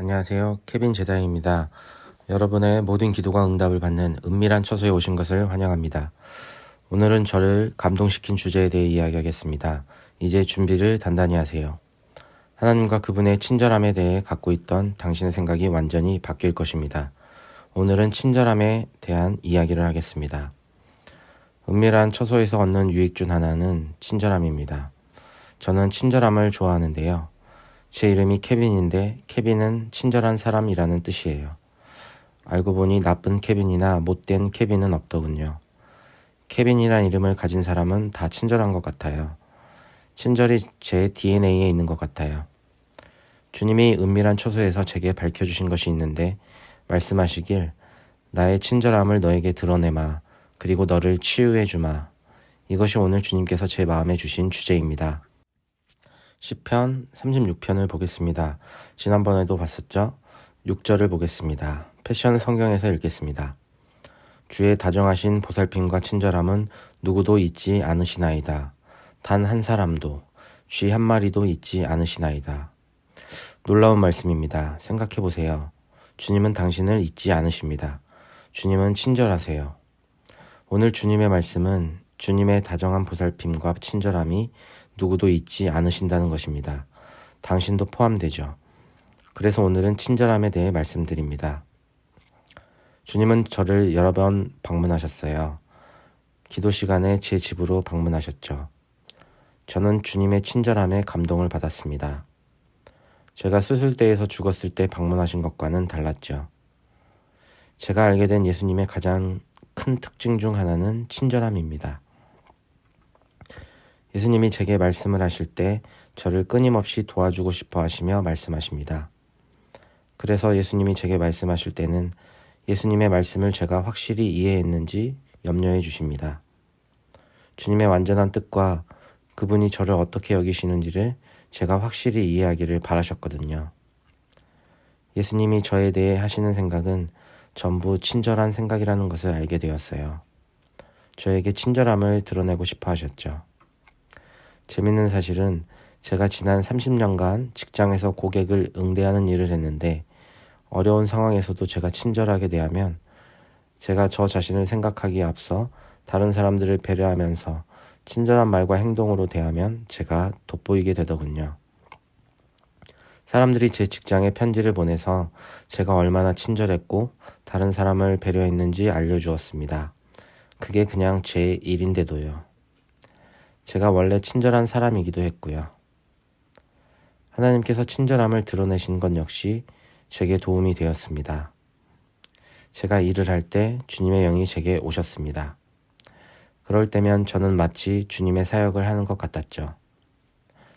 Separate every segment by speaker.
Speaker 1: 안녕하세요. 케빈 제다입니다. 여러분의 모든 기도가 응답을 받는 은밀한 처소에 오신 것을 환영합니다. 오늘은 저를 감동시킨 주제에 대해 이야기하겠습니다. 이제 준비를 단단히 하세요. 하나님과 그분의 친절함에 대해 갖고 있던 당신의 생각이 완전히 바뀔 것입니다. 오늘은 친절함에 대한 이야기를 하겠습니다. 은밀한 처소에서 얻는 유익 중 하나는 친절함입니다. 저는 친절함을 좋아하는데요. 제 이름이 케빈인데 케빈은 친절한 사람이라는 뜻이에요. 알고 보니 나쁜 케빈이나 못된 케빈은 없더군요. 케빈이란 이름을 가진 사람은 다 친절한 것 같아요. 친절이 제 DNA에 있는 것 같아요. 주님이 은밀한 처소에서 제게 밝혀주신 것이 있는데 말씀하시길 나의 친절함을 너에게 드러내마. 그리고 너를 치유해주마. 이것이 오늘 주님께서 제 마음에 주신 주제입니다. 시편 36편을 보겠습니다. 지난번에도 봤었죠? 6절을 보겠습니다. 패션 성경에서 읽겠습니다. 주의 다정하신 보살핌과 친절함은 누구도 잊지 않으시나이다. 단 한 사람도, 쥐 한 마리도 잊지 않으시나이다. 놀라운 말씀입니다. 생각해 보세요. 주님은 당신을 잊지 않으십니다. 주님은 친절하세요. 오늘 주님의 말씀은 주님의 다정한 보살핌과 친절함이 누구도 잊지 않으신다는 것입니다. 당신도 포함되죠. 그래서 오늘은 친절함에 대해 말씀드립니다. 주님은 저를 여러 번 방문하셨어요. 기도 시간에 제 집으로 방문하셨죠. 저는 주님의 친절함에 감동을 받았습니다. 제가 수술대에서 죽었을 때 방문하신 것과는 달랐죠. 제가 알게 된 예수님의 가장 큰 특징 중 하나는 친절함입니다. 예수님이 제게 말씀을 하실 때 저를 끊임없이 도와주고 싶어 하시며 말씀하십니다. 그래서 예수님이 제게 말씀하실 때는 예수님의 말씀을 제가 확실히 이해했는지 염려해 주십니다. 주님의 완전한 뜻과 그분이 저를 어떻게 여기시는지를 제가 확실히 이해하기를 바라셨거든요. 예수님이 저에 대해 하시는 생각은 전부 친절한 생각이라는 것을 알게 되었어요. 저에게 친절함을 드러내고 싶어 하셨죠. 재밌는 사실은 제가 지난 30년간 직장에서 고객을 응대하는 일을 했는데 어려운 상황에서도 제가 친절하게 대하면 제가 저 자신을 생각하기에 앞서 다른 사람들을 배려하면서 친절한 말과 행동으로 대하면 제가 돋보이게 되더군요. 사람들이 제 직장에 편지를 보내서 제가 얼마나 친절했고 다른 사람을 배려했는지 알려주었습니다. 그게 그냥 제 일인데도요. 제가 원래 친절한 사람이기도 했고요. 하나님께서 친절함을 드러내신 것 역시 제게 도움이 되었습니다. 제가 일을 할 때 주님의 영이 제게 오셨습니다. 그럴 때면 저는 마치 주님의 사역을 하는 것 같았죠.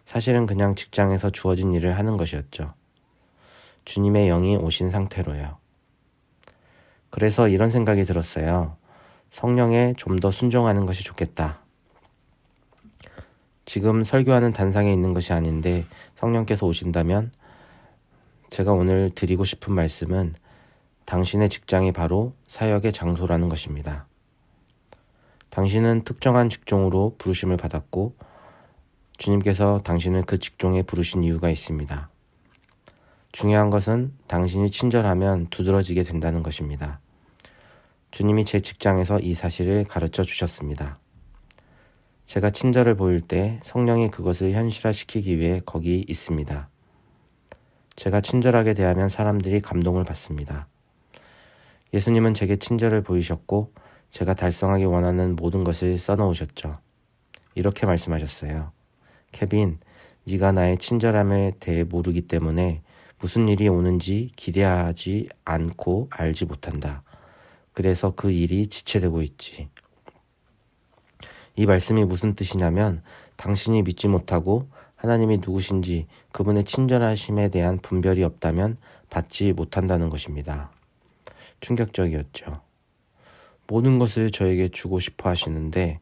Speaker 1: 사실은 그냥 직장에서 주어진 일을 하는 것이었죠. 주님의 영이 오신 상태로요. 그래서 이런 생각이 들었어요. 성령에 좀 더 순종하는 것이 좋겠다. 지금 설교하는 단상에 있는 것이 아닌데 성령께서 오신다면 제가 오늘 드리고 싶은 말씀은 당신의 직장이 바로 사역의 장소라는 것입니다. 당신은 특정한 직종으로 부르심을 받았고 주님께서 당신을 그 직종에 부르신 이유가 있습니다. 중요한 것은 당신이 친절하면 두드러지게 된다는 것입니다. 주님이 제 직장에서 이 사실을 가르쳐 주셨습니다. 제가 친절을 보일 때 성령이 그것을 현실화시키기 위해 거기 있습니다. 제가 친절하게 대하면 사람들이 감동을 받습니다. 예수님은 제게 친절을 보이셨고 제가 달성하기 원하는 모든 것을 써놓으셨죠. 이렇게 말씀하셨어요. 케빈, 네가 나의 친절함에 대해 모르기 때문에 무슨 일이 오는지 기대하지 않고 알지 못한다. 그래서 그 일이 지체되고 있지. 이 말씀이 무슨 뜻이냐면 당신이 믿지 못하고 하나님이 누구신지 그분의 친절하심에 대한 분별이 없다면 받지 못한다는 것입니다. 충격적이었죠. 모든 것을 저에게 주고 싶어 하시는데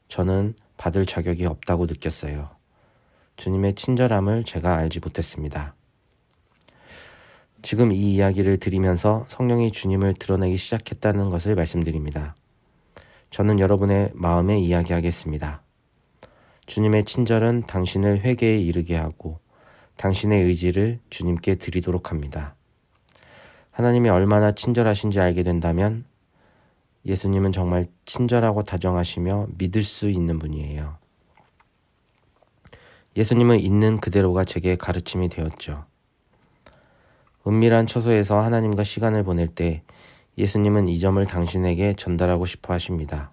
Speaker 1: 저는 받을 자격이 없다고 느꼈어요. 주님의 친절함을 제가 알지 못했습니다. 지금 이 이야기를 드리면서 성령이 주님을 드러내기 시작했다는 것을 말씀드립니다. 저는 여러분의 마음에 이야기하겠습니다. 주님의 친절은 당신을 회개에 이르게 하고 당신의 의지를 주님께 드리도록 합니다. 하나님이 얼마나 친절하신지 알게 된다면 예수님은 정말 친절하고 다정하시며 믿을 수 있는 분이에요. 예수님은 있는 그대로가 제게 가르침이 되었죠. 은밀한 처소에서 하나님과 시간을 보낼 때 예수님은 이 점을 당신에게 전달하고 싶어 하십니다.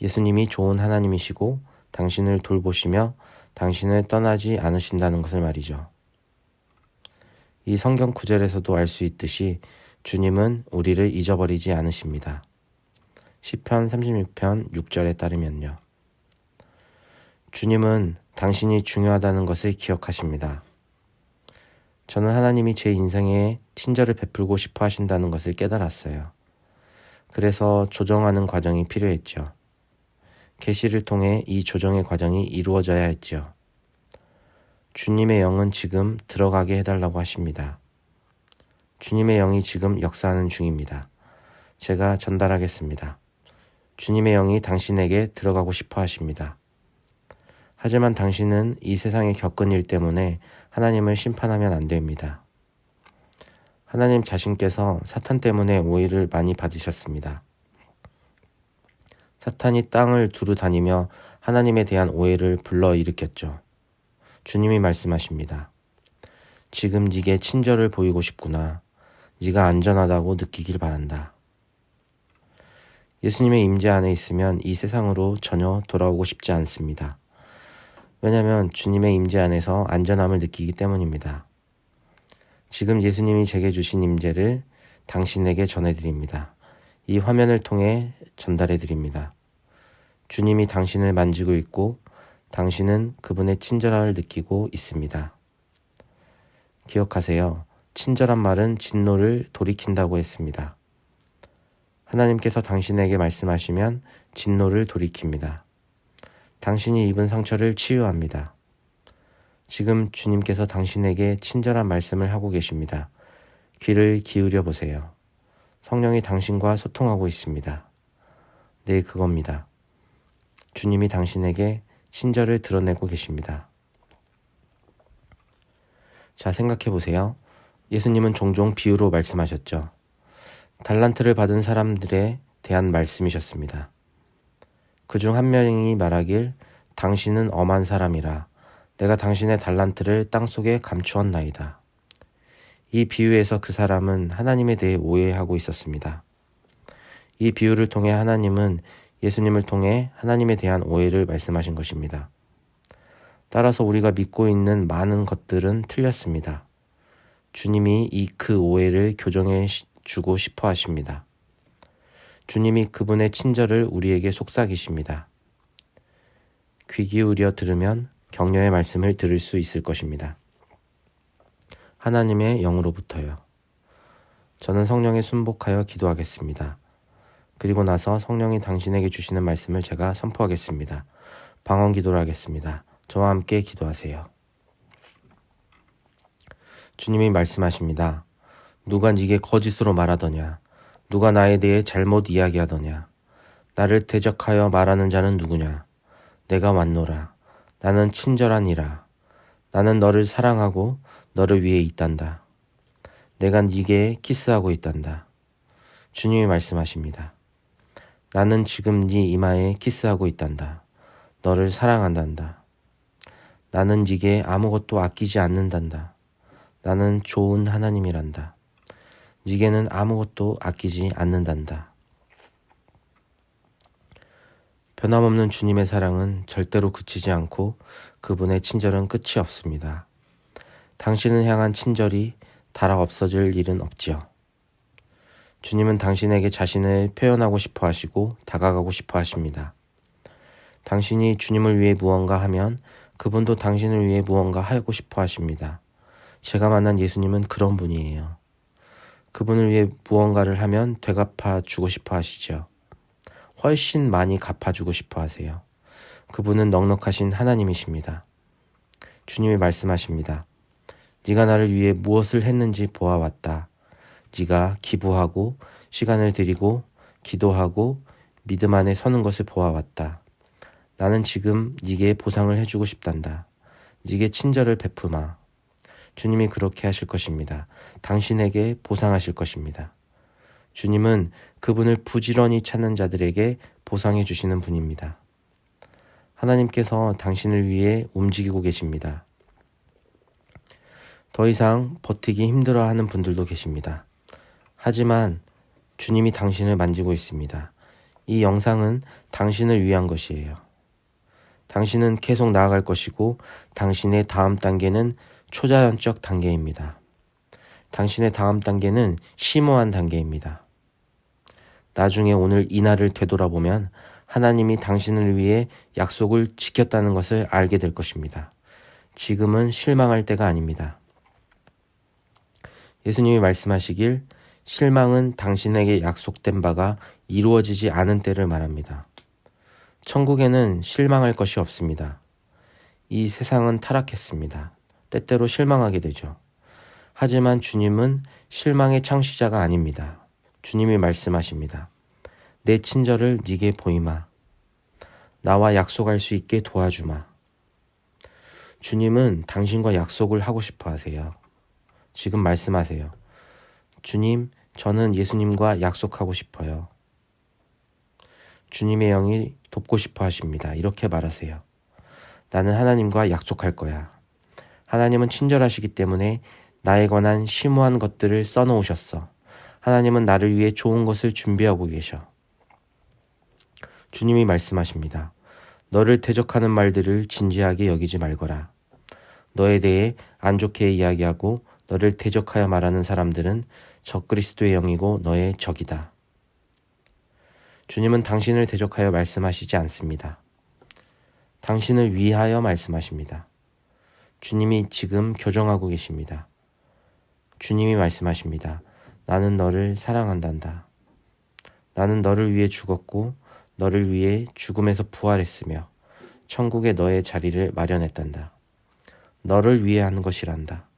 Speaker 1: 예수님이 좋은 하나님이시고 당신을 돌보시며 당신을 떠나지 않으신다는 것을 말이죠. 이 성경 구절에서도 알 수 있듯이 주님은 우리를 잊어버리지 않으십니다. 시편 36편 6절에 따르면요. 주님은 당신이 중요하다는 것을 기억하십니다. 저는 하나님이 제 인생에 친절을 베풀고 싶어 하신다는 것을 깨달았어요. 그래서 조정하는 과정이 필요했죠. 계시를 통해 이 조정의 과정이 이루어져야 했죠. 주님의 영은 지금 들어가게 해달라고 하십니다. 주님의 영이 지금 역사하는 중입니다. 제가 전달하겠습니다. 주님의 영이 당신에게 들어가고 싶어 하십니다. 하지만 당신은 이 세상에 겪은 일 때문에 하나님을 심판하면 안 됩니다. 하나님 자신께서 사탄 때문에 오해를 많이 받으셨습니다. 사탄이 땅을 두루 다니며 하나님에 대한 오해를 불러일으켰죠. 주님이 말씀하십니다. 지금 네게 친절을 보이고 싶구나. 네가 안전하다고 느끼길 바란다. 예수님의 임재 안에 있으면 이 세상으로 전혀 돌아오고 싶지 않습니다. 왜냐하면 주님의 임재 안에서 안전함을 느끼기 때문입니다. 지금 예수님이 제게 주신 임재를 당신에게 전해드립니다. 이 화면을 통해 전달해드립니다. 주님이 당신을 만지고 있고 당신은 그분의 친절함을 느끼고 있습니다. 기억하세요. 친절한 말은 진노를 돌이킨다고 했습니다. 하나님께서 당신에게 말씀하시면 진노를 돌이킵니다. 당신이 입은 상처를 치유합니다. 지금 주님께서 당신에게 친절한 말씀을 하고 계십니다. 귀를 기울여 보세요. 성령이 당신과 소통하고 있습니다. 네, 그겁니다. 주님이 당신에게 친절을 드러내고 계십니다. 자, 생각해 보세요. 예수님은 종종 비유로 말씀하셨죠. 달란트를 받은 사람들에 대한 말씀이셨습니다. 그중 한 명이 말하길 당신은 엄한 사람이라 내가 당신의 달란트를 땅속에 감추었나이다. 이 비유에서 그 사람은 하나님에 대해 오해하고 있었습니다. 이 비유를 통해 하나님은 예수님을 통해 하나님에 대한 오해를 말씀하신 것입니다. 따라서 우리가 믿고 있는 많은 것들은 틀렸습니다. 주님이 그 오해를 교정해 주고 싶어 하십니다. 주님이 그분의 친절을 우리에게 속삭이십니다. 귀 기울여 들으면 격려의 말씀을 들을 수 있을 것입니다. 하나님의 영으로부터요. 저는 성령에 순복하여 기도하겠습니다. 그리고 나서 성령이 당신에게 주시는 말씀을 제가 선포하겠습니다. 방언 기도를 하겠습니다. 저와 함께 기도하세요. 주님이 말씀하십니다. 누가 네게 거짓으로 말하더냐? 누가 나에 대해 잘못 이야기하더냐? 나를 대적하여 말하는 자는 누구냐? 내가 왔노라. 나는 친절하니라. 나는 너를 사랑하고 너를 위해 있단다. 내가 네게 키스하고 있단다. 주님이 말씀하십니다. 나는 지금 네 이마에 키스하고 있단다. 너를 사랑한단다. 나는 네게 아무것도 아끼지 않는단다. 나는 좋은 하나님이란다. 네게는 아무것도 아끼지 않는단다. 변함없는 주님의 사랑은 절대로 그치지 않고 그분의 친절은 끝이 없습니다. 당신을 향한 친절이 달아 없어질 일은 없지요. 주님은 당신에게 자신을 표현하고 싶어 하시고 다가가고 싶어 하십니다. 당신이 주님을 위해 무언가 하면 그분도 당신을 위해 무언가 하고 싶어 하십니다. 제가 만난 예수님은 그런 분이에요. 그분을 위해 무언가를 하면 되갚아 주고 싶어 하시죠. 훨씬 많이 갚아주고 싶어 하세요. 그분은 넉넉하신 하나님이십니다. 주님이 말씀하십니다. 네가 나를 위해 무엇을 했는지 보아왔다. 네가 기부하고 시간을 들이고 기도하고 믿음 안에 서는 것을 보아왔다. 나는 지금 네게 보상을 해주고 싶단다. 네게 친절을 베푸마. 주님이 그렇게 하실 것입니다. 당신에게 보상하실 것입니다. 주님은 그분을 부지런히 찾는 자들에게 보상해 주시는 분입니다. 하나님께서 당신을 위해 움직이고 계십니다. 더 이상 버티기 힘들어하는 분들도 계십니다. 하지만 주님이 당신을 만지고 있습니다. 이 영상은 당신을 위한 것이에요. 당신은 계속 나아갈 것이고 당신의 다음 단계는 초자연적 단계입니다. 당신의 다음 단계는 심오한 단계입니다. 나중에 오늘 이날을 되돌아보면 하나님이 당신을 위해 약속을 지켰다는 것을 알게 될 것입니다. 지금은 실망할 때가 아닙니다. 예수님이 말씀하시길 실망은 당신에게 약속된 바가 이루어지지 않은 때를 말합니다. 천국에는 실망할 것이 없습니다. 이 세상은 타락했습니다. 때때로 실망하게 되죠. 하지만 주님은 실망의 창시자가 아닙니다. 주님이 말씀하십니다. 내 친절을 네게 보이마. 나와 약속할 수 있게 도와주마. 주님은 당신과 약속을 하고 싶어 하세요. 지금 말씀하세요. 주님, 저는 예수님과 약속하고 싶어요. 주님의 영이 돕고 싶어 하십니다. 이렇게 말하세요. 나는 하나님과 약속할 거야. 하나님은 친절하시기 때문에 나에 관한 심오한 것들을 써놓으셨어. 하나님은 나를 위해 좋은 것을 준비하고 계셔. 주님이 말씀하십니다. 너를 대적하는 말들을 진지하게 여기지 말거라. 너에 대해 안 좋게 이야기하고 너를 대적하여 말하는 사람들은 적그리스도의 영이고 너의 적이다. 주님은 당신을 대적하여 말씀하시지 않습니다. 당신을 위하여 말씀하십니다. 주님이 지금 교정하고 계십니다. 주님이 말씀하십니다. 나는 너를 사랑한단다. 나는 너를 위해 죽었고 너를 위해 죽음에서 부활했으며 천국에 너의 자리를 마련했단다. 너를 위해 하는 것이란다.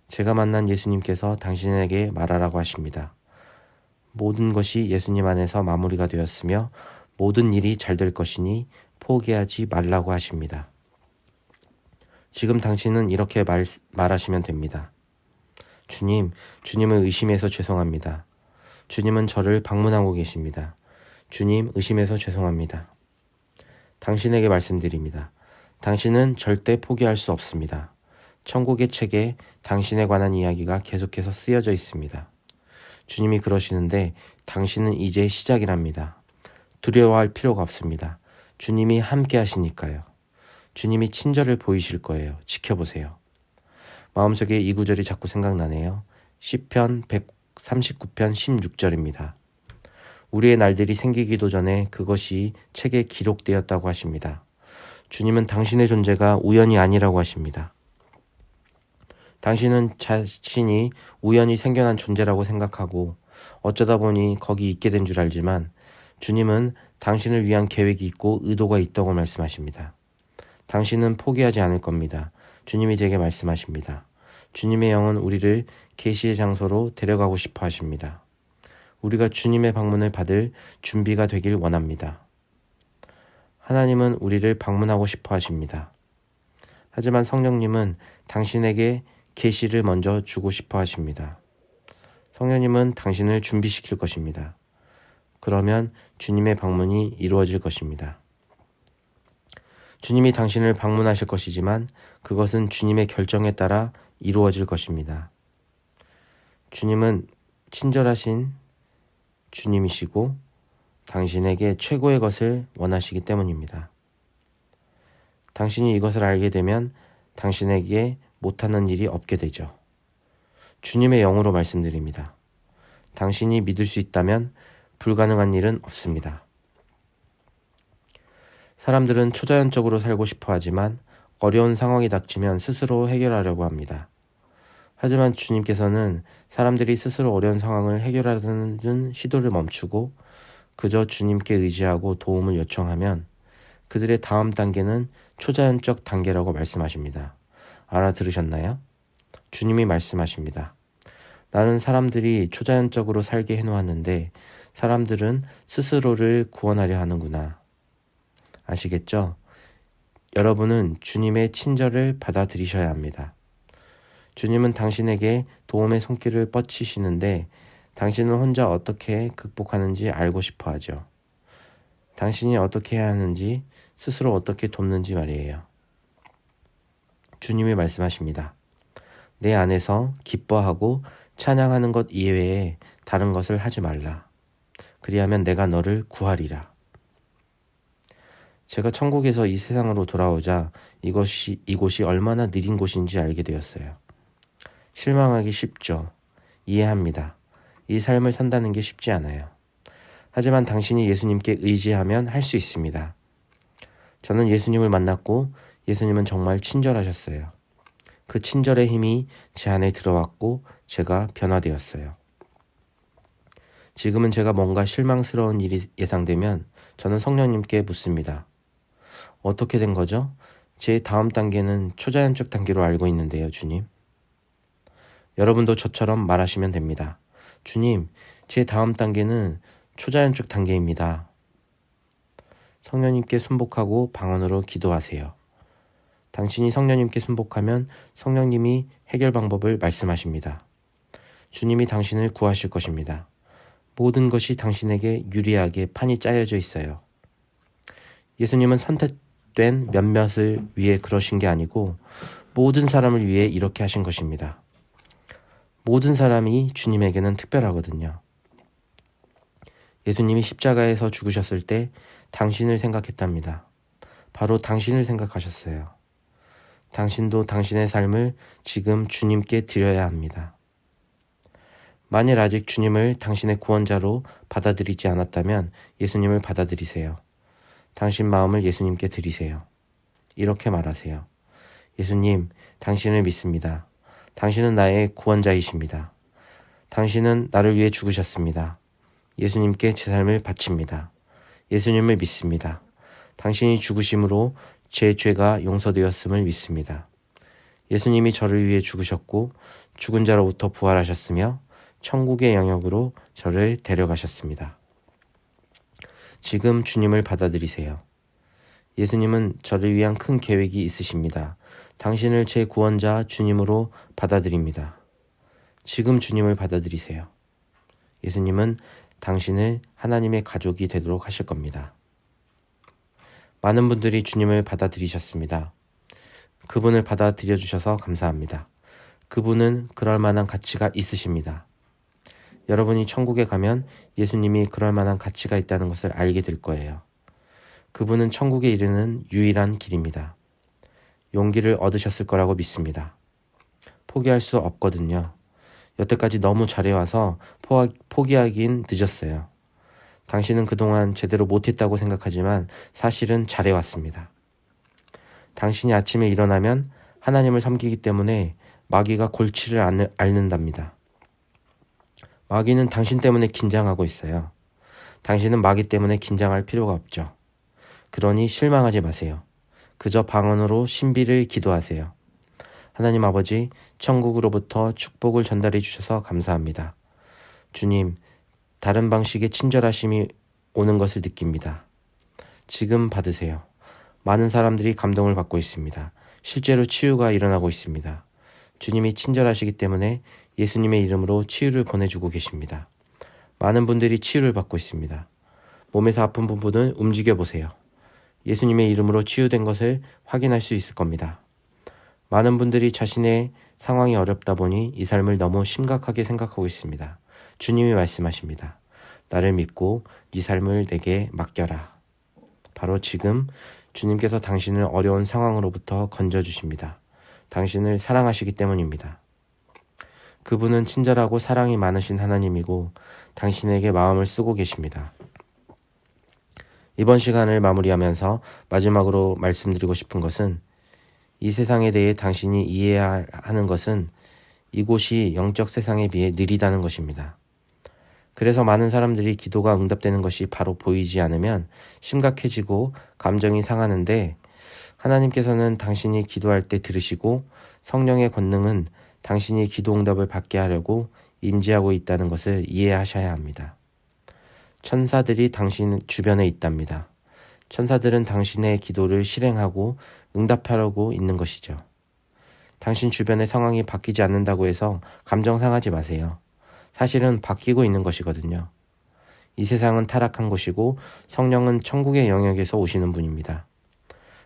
Speaker 1: 제가 만난 예수님께서 당신에게 말하라고 하십니다. 모든 것이 예수님 안에서 마무리가 되었으며 모든 일이 잘 될 것이니 포기하지 말라고 하십니다. 지금 당신은 이렇게 말하시면 됩니다. 주님, 주님을 의심해서 죄송합니다. 주님은 저를 방문하고 계십니다. 주님, 의심해서 죄송합니다. 당신에게 말씀드립니다. 당신은 절대 포기할 수 없습니다. 천국의 책에 당신에 관한 이야기가 계속해서 쓰여져 있습니다. 주님이 그러시는데 당신은 이제 시작이랍니다. 두려워할 필요가 없습니다. 주님이 함께 하시니까요. 주님이 친절을 보이실 거예요. 지켜보세요. 마음속에 이 구절이 자꾸 생각나네요. 시편 139편 16절입니다. 우리의 날들이 생기기도 전에 그것이 책에 기록되었다고 하십니다. 주님은 당신의 존재가 우연이 아니라고 하십니다. 당신은 자신이 우연히 생겨난 존재라고 생각하고 어쩌다 보니 거기 있게 된 줄 알지만 주님은 당신을 위한 계획이 있고 의도가 있다고 말씀하십니다. 당신은 포기하지 않을 겁니다. 주님이 제게 말씀하십니다. 주님의 영은 우리를 계시의 장소로 데려가고 싶어 하십니다. 우리가 주님의 방문을 받을 준비가 되길 원합니다. 하나님은 우리를 방문하고 싶어 하십니다. 하지만 성령님은 당신에게 계시를 먼저 주고 싶어 하십니다. 성령님은 당신을 준비시킬 것입니다. 그러면 주님의 방문이 이루어질 것입니다. 주님이 당신을 방문하실 것이지만 그것은 주님의 결정에 따라 이루어질 것입니다. 주님은 친절하신 주님이시고 당신에게 최고의 것을 원하시기 때문입니다. 당신이 이것을 알게 되면 당신에게 못하는 일이 없게 되죠. 주님의 영으로 말씀드립니다. 당신이 믿을 수 있다면 불가능한 일은 없습니다. 사람들은 초자연적으로 살고 싶어 하지만 어려운 상황이 닥치면 스스로 해결하려고 합니다. 하지만 주님께서는 사람들이 스스로 어려운 상황을 해결하려는 시도를 멈추고 그저 주님께 의지하고 도움을 요청하면 그들의 다음 단계는 초자연적 단계라고 말씀하십니다. 알아들으셨나요? 주님이 말씀하십니다. 나는 사람들이 초자연적으로 살게 해놓았는데 사람들은 스스로를 구원하려 하는구나. 아시겠죠? 여러분은 주님의 친절을 받아들이셔야 합니다. 주님은 당신에게 도움의 손길을 뻗치시는데 당신은 혼자 어떻게 극복하는지 알고 싶어 하죠. 당신이 어떻게 해야 하는지, 스스로 어떻게 돕는지 말이에요. 주님이 말씀하십니다. 내 안에서 기뻐하고 찬양하는 것 이외에 다른 것을 하지 말라. 그리하면 내가 너를 구하리라. 제가 천국에서 이 세상으로 돌아오자 이곳이 얼마나 느린 곳인지 알게 되었어요. 실망하기 쉽죠. 이해합니다. 이 삶을 산다는 게 쉽지 않아요. 하지만 당신이 예수님께 의지하면 할 수 있습니다. 저는 예수님을 만났고 예수님은 정말 친절하셨어요. 그 친절의 힘이 제 안에 들어왔고 제가 변화되었어요. 지금은 제가 뭔가 실망스러운 일이 예상되면 저는 성령님께 묻습니다. 어떻게 된 거죠? 제 다음 단계는 초자연적 단계로 알고 있는데요, 주님. 여러분도 저처럼 말하시면 됩니다. 주님, 제 다음 단계는 초자연적 단계입니다. 성령님께 순복하고 방언으로 기도하세요. 당신이 성령님께 순복하면 성령님이 해결 방법을 말씀하십니다. 주님이 당신을 구하실 것입니다. 모든 것이 당신에게 유리하게 판이 짜여져 있어요. 예수님은 선택된 몇몇을 위해 그러신 게 아니고 모든 사람을 위해 이렇게 하신 것입니다. 모든 사람이 주님에게는 특별하거든요. 예수님이 십자가에서 죽으셨을 때 당신을 생각했답니다. 바로 당신을 생각하셨어요. 당신도 당신의 삶을 지금 주님께 드려야 합니다. 만일 아직 주님을 당신의 구원자로 받아들이지 않았다면 예수님을 받아들이세요. 당신 마음을 예수님께 드리세요. 이렇게 말하세요. 예수님, 당신을 믿습니다. 당신은 나의 구원자이십니다. 당신은 나를 위해 죽으셨습니다. 예수님께 제 삶을 바칩니다. 예수님을 믿습니다. 당신이 죽으심으로 제 죄가 용서되었음을 믿습니다. 예수님이 저를 위해 죽으셨고 죽은 자로부터 부활하셨으며 천국의 영역으로 저를 데려가셨습니다. 지금 주님을 받아들이세요. 예수님은 저를 위한 큰 계획이 있으십니다. 당신을 제 구원자 주님으로 받아들입니다. 지금 주님을 받아들이세요. 예수님은 당신을 하나님의 가족이 되도록 하실 겁니다. 많은 분들이 주님을 받아들이셨습니다. 그분을 받아들여 주셔서 감사합니다. 그분은 그럴 만한 가치가 있으십니다. 여러분이 천국에 가면 예수님이 그럴 만한 가치가 있다는 것을 알게 될 거예요. 그분은 천국에 이르는 유일한 길입니다. 용기를 얻으셨을 거라고 믿습니다. 포기할 수 없거든요. 여태까지 너무 잘해와서 포기하긴 늦었어요. 당신은 그동안 제대로 못했다고 생각하지만 사실은 잘해왔습니다. 당신이 아침에 일어나면 하나님을 섬기기 때문에 마귀가 골치를 앓는답니다. 마귀는 당신 때문에 긴장하고 있어요. 당신은 마귀 때문에 긴장할 필요가 없죠. 그러니 실망하지 마세요. 그저 방언으로 신비를 기도하세요. 하나님 아버지, 천국으로부터 축복을 전달해 주셔서 감사합니다. 주님, 다른 방식의 친절하심이 오는 것을 느낍니다. 지금 받으세요. 많은 사람들이 감동을 받고 있습니다. 실제로 치유가 일어나고 있습니다. 주님이 친절하시기 때문에 예수님의 이름으로 치유를 보내주고 계십니다. 많은 분들이 치유를 받고 있습니다. 몸에서 아픈 부분을 움직여 보세요. 예수님의 이름으로 치유된 것을 확인할 수 있을 겁니다. 많은 분들이 자신의 상황이 어렵다 보니 이 삶을 너무 심각하게 생각하고 있습니다. 주님이 말씀하십니다. 나를 믿고 네 삶을 내게 맡겨라. 바로 지금 주님께서 당신을 어려운 상황으로부터 건져주십니다. 당신을 사랑하시기 때문입니다. 그분은 친절하고 사랑이 많으신 하나님이고 당신에게 마음을 쓰고 계십니다. 이번 시간을 마무리하면서 마지막으로 말씀드리고 싶은 것은 이 세상에 대해 당신이 이해해야 하는 것은 이곳이 영적 세상에 비해 느리다는 것입니다. 그래서 많은 사람들이 기도가 응답되는 것이 바로 보이지 않으면 심각해지고 감정이 상하는데 하나님께서는 당신이 기도할 때 들으시고 성령의 권능은 당신이 기도 응답을 받게 하려고 임재하고 있다는 것을 이해하셔야 합니다. 천사들이 당신 주변에 있답니다. 천사들은 당신의 기도를 실행하고 응답하려고 있는 것이죠. 당신 주변의 상황이 바뀌지 않는다고 해서 감정 상하지 마세요. 사실은 바뀌고 있는 것이거든요. 이 세상은 타락한 곳이고 성령은 천국의 영역에서 오시는 분입니다.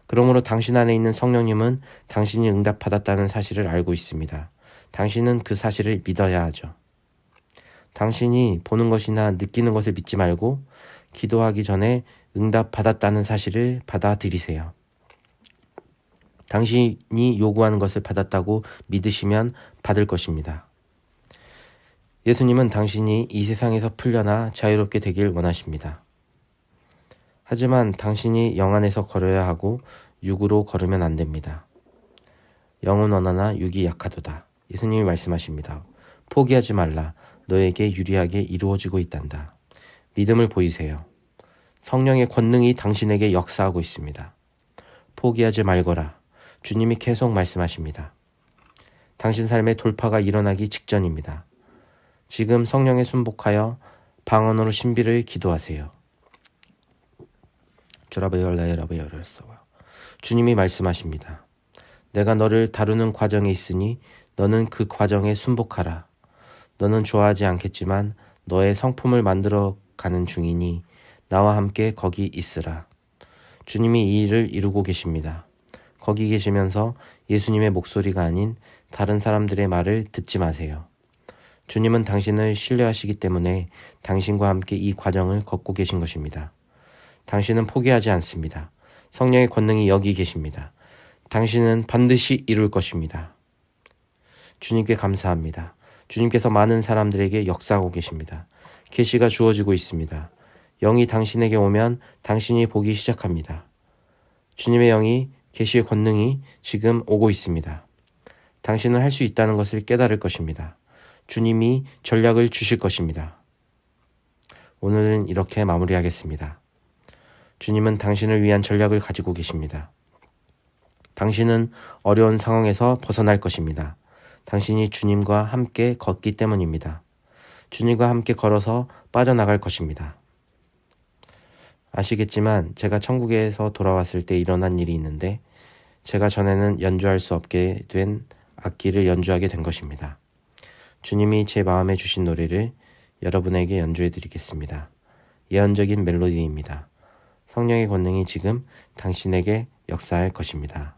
Speaker 1: 그러므로 당신 안에 있는 성령님은 당신이 응답받았다는 사실을 알고 있습니다. 당신은 그 사실을 믿어야 하죠. 당신이 보는 것이나 느끼는 것을 믿지 말고 기도하기 전에 응답받았다는 사실을 받아들이세요. 당신이 요구하는 것을 받았다고 믿으시면 받을 것입니다. 예수님은 당신이 이 세상에서 풀려나 자유롭게 되길 원하십니다. 하지만 당신이 영 안에서 걸어야 하고 육으로 걸으면 안 됩니다. 영은 원하나 육이 약하도다. 예수님이 말씀하십니다. 포기하지 말라. 너에게 유리하게 이루어지고 있단다. 믿음을 보이세요. 성령의 권능이 당신에게 역사하고 있습니다. 포기하지 말거라. 주님이 계속 말씀하십니다. 당신 삶의 돌파가 일어나기 직전입니다. 지금 성령에 순복하여 방언으로 신비를 기도하세요. 주님이 말씀하십니다. 내가 너를 다루는 과정에 있으니 너는 그 과정에 순복하라. 너는 좋아하지 않겠지만 너의 성품을 만들어 가는 중이니 나와 함께 거기 있으라. 주님이 이 일을 이루고 계십니다. 거기 계시면서 예수님의 목소리가 아닌 다른 사람들의 말을 듣지 마세요. 주님은 당신을 신뢰하시기 때문에 당신과 함께 이 과정을 걷고 계신 것입니다. 당신은 포기하지 않습니다. 성령의 권능이 여기 계십니다. 당신은 반드시 이룰 것입니다. 주님께 감사합니다. 주님께서 많은 사람들에게 역사하고 계십니다. 계시가 주어지고 있습니다. 영이 당신에게 오면 당신이 보기 시작합니다. 주님의 영이 계시의 권능이 지금 오고 있습니다. 당신은 할 수 있다는 것을 깨달을 것입니다. 주님이 전략을 주실 것입니다. 오늘은 이렇게 마무리하겠습니다. 주님은 당신을 위한 전략을 가지고 계십니다. 당신은 어려운 상황에서 벗어날 것입니다. 당신이 주님과 함께 걷기 때문입니다. 주님과 함께 걸어서 빠져나갈 것입니다. 아시겠지만 제가 천국에서 돌아왔을 때 일어난 일이 있는데 제가 전에는 연주할 수 없게 된 악기를 연주하게 된 것입니다. 주님이 제 마음에 주신 노래를 여러분에게 연주해 드리겠습니다. 예언적인 멜로디입니다. 성령의 권능이 지금 당신에게 역사할 것입니다.